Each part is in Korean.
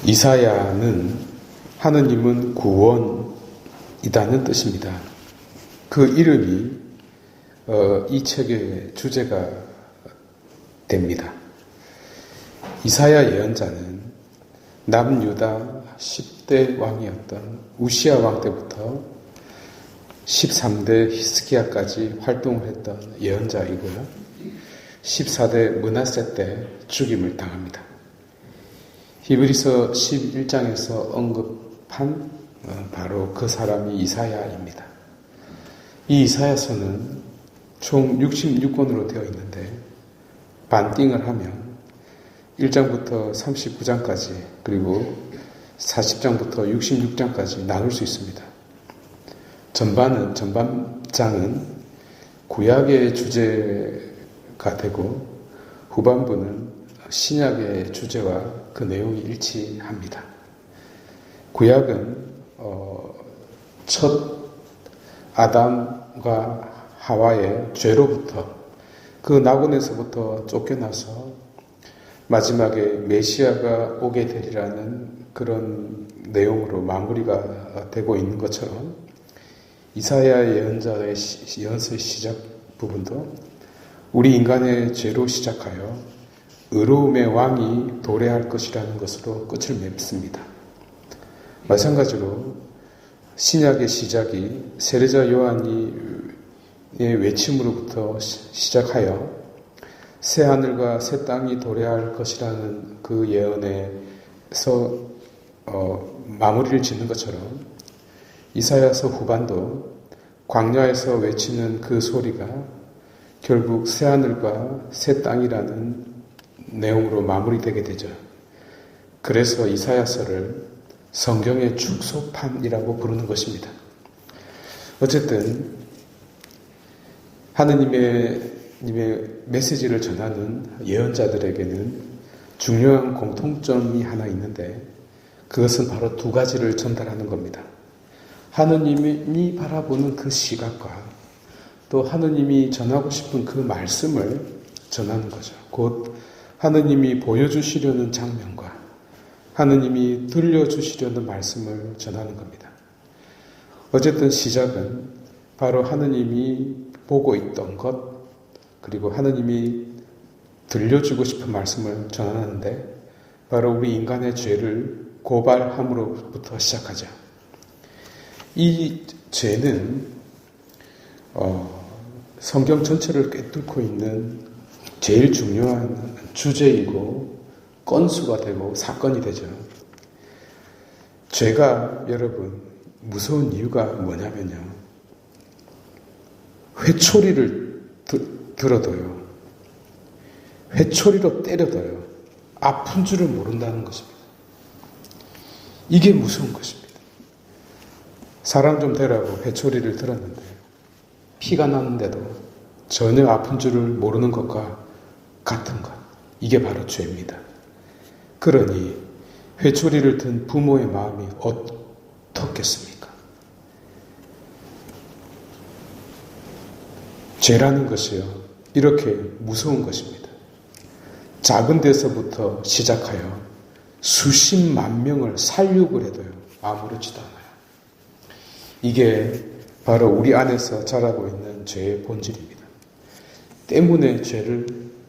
이사야는 하느님은 구원이라는 뜻입니다. 그 이름이 이 책의 주제가 됩니다. 이사야 예언자는 남유다 10대 왕이었던 우시야 왕 때부터 13대 히스기야까지 활동을 했던 예언자이고요. 14대 므낫세 때 죽임을 당합니다. 히브리서 11장에서 언급한 바로 그 사람이 이사야입니다. 이 이사야서는 총 66권으로 되어 있는데 반띵을 하면 1장부터 39장까지 그리고 40장부터 66장까지 나눌 수 있습니다. 전반장은 구약의 주제가 되고 후반부는 신약의 주제와 그 내용이 일치합니다. 구약은 첫 아담과 하와의 죄로부터 그 낙원에서부터 쫓겨나서 마지막에 메시아가 오게 되리라는 그런 내용으로 마무리가 되고 있는 것처럼 이사야 예언자의 예언서의 시작 부분도 우리 인간의 죄로 시작하여 의로움의 왕이 도래할 것이라는 것으로 끝을 맺습니다. 마찬가지로 신약의 시작이 세례자 요한의 외침으로부터 시작하여 새 하늘과 새 땅이 도래할 것이라는 그 예언에서 마무리를 짓는 것처럼 이사야서 후반도 광야에서 외치는 그 소리가 결국 새 하늘과 새 땅이라는 내용으로 마무리되게 되죠. 그래서 이사야서를 성경의 축소판이라고 부르는 것입니다. 어쨌든 하느님의 메시지를 전하는 예언자들에게는 중요한 공통점이 하나 있는데 그것은 바로 두 가지를 전달하는 겁니다. 하느님이 바라보는 그 시각과 또 하느님이 전하고 싶은 그 말씀을 전하는 거죠. 곧 하느님이 보여주시려는 장면과 하느님이 들려주시려는 말씀을 전하는 겁니다. 어쨌든 시작은 바로 하느님이 보고 있던 것 그리고 하느님이 들려주고 싶은 말씀을 전하는데 바로 우리 인간의 죄를 고발함으로부터 시작하죠. 이 죄는 성경 전체를 꿰뚫고 있는 제일 중요한 주제이고 건수가 되고 사건이 되죠. 죄가 여러분 무서운 이유가 뭐냐면요. 회초리를 들어도요. 회초리로 때려도요. 아픈 줄을 모른다는 것입니다. 이게 무서운 것입니다. 사람 좀 되라고 회초리를 들었는데 피가 났는데도 전혀 아픈 줄을 모르는 것과 같은 것. 이게 바로 죄입니다. 그러니 회초리를 든 부모의 마음이 어떻겠습니까? 죄라는 것이요. 이렇게 무서운 것입니다. 작은 데서부터 시작하여 수십만 명을 살육을 해도요. 아무렇지도 않아요. 이게 바로 우리 안에서 자라고 있는 죄의 본질입니다. 때문에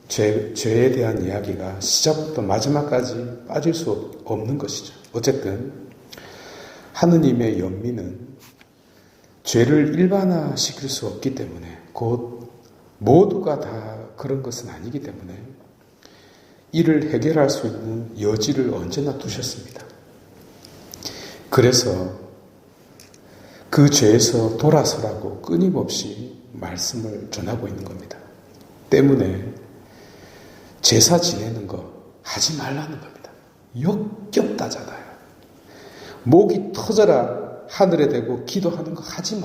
죄에 대한 이야기가 시작부터 마지막까지 빠질 수 없는 것이죠. 어쨌든 하느님의 연민은 죄를 일반화시킬 수 없기 때문에 곧 모두가 다 그런 것은 아니기 때문에 이를 해결할 수 있는 여지를 언제나 두셨습니다. 그래서 그 죄에서 돌아서라고 끊임없이 말씀을 전하고 있는 겁니다. 때문에 제사 지내는 거 하지 말라는 겁니다. 역겹다잖아요. 목이 터져라 하늘에 대고 기도하는 거 하지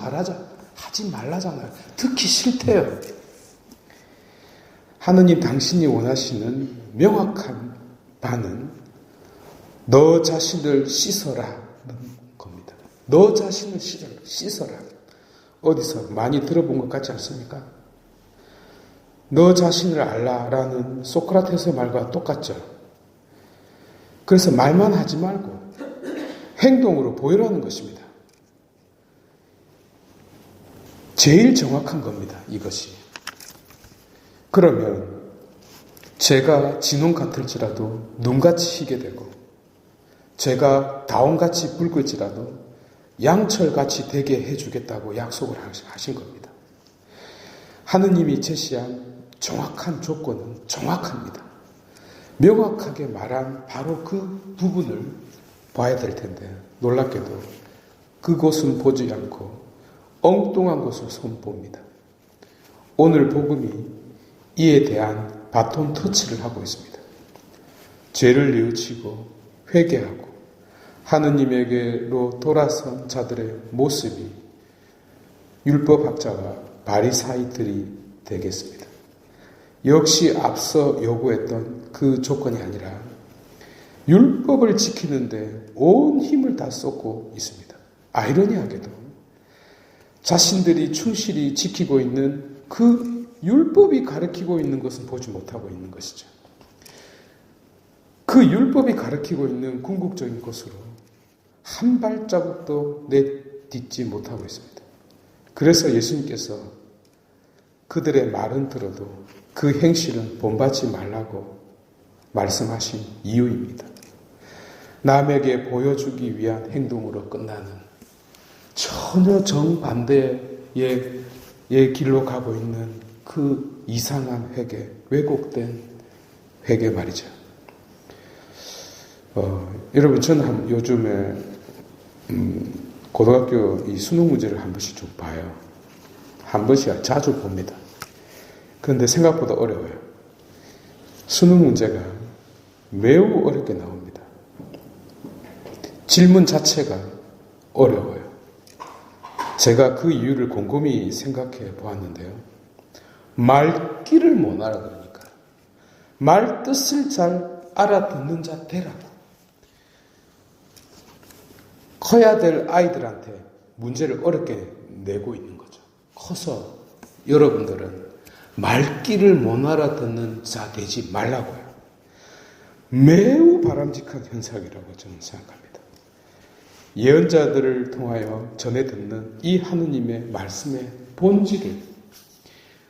말라잖아요. 듣기 싫대요. 하느님 당신이 원하시는 명확한 바는 너 자신을 씻어라는 겁니다. 너 자신을 씻어라. 어디서 많이 들어본 것 같지 않습니까? 너 자신을 알라라는 소크라테스의 말과 똑같죠. 그래서 말만 하지 말고 행동으로 보이라는 것입니다. 제일 정확한 겁니다. 이것이. 그러면 제가 진홍 같을지라도 눈같이 희게 되고 제가 다온같이 붉을지라도 양철같이 되게 해주겠다고 약속을 하신 겁니다. 하느님이 제시한 정확한 조건은 정확합니다. 명확하게 말한 바로 그 부분을 봐야 될 텐데 놀랍게도 그곳은 보지 않고 엉뚱한 곳을 손봅니다. 오늘 복음이 이에 대한 바톤 터치를 하고 있습니다. 죄를 뉘우치고 회개하고 하느님에게로 돌아선 자들의 모습이 율법학자와 바리사이들이 되겠습니다. 역시 앞서 요구했던 그 조건이 아니라 율법을 지키는데 온 힘을 다 쏟고 있습니다. 아이러니하게도 자신들이 충실히 지키고 있는 그 율법이 가르치고 있는 것은 보지 못하고 있는 것이죠. 그 율법이 가르치고 있는 궁극적인 것으로 한 발자국도 내딛지 못하고 있습니다. 그래서 예수님께서 그들의 말은 들어도 그 행실은 본받지 말라고 말씀하신 이유입니다. 남에게 보여주기 위한 행동으로 끝나는 전혀 정반대의 길로 가고 있는 그 이상한 회개, 왜곡된 회개 말이죠. 여러분, 저는 요즘에 고등학교 이 수능 문제를 한 번씩 좀 봐요. 한 번씩 자주 봅니다. 그런데 생각보다 어려워요. 수능 문제가 매우 어렵게 나옵니다. 질문 자체가 어려워요. 제가 그 이유를 곰곰이 생각해 보았는데요. 말귀를 못 알아들으니까 말 뜻을 잘 알아듣는 자 되라고. 커야 될 아이들한테 문제를 어렵게 내고 있는 거죠. 커서 여러분들은 말귀를 못 알아듣는 자 되지 말라고요. 매우 바람직한 현상이라고 저는 생각합니다. 예언자들을 통하여 전해 듣는 이 하느님의 말씀의 본질을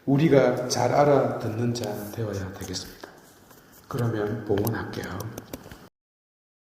우리가 잘 알아듣는 자 되어야 되겠습니다. 그러면 봉헌할게요.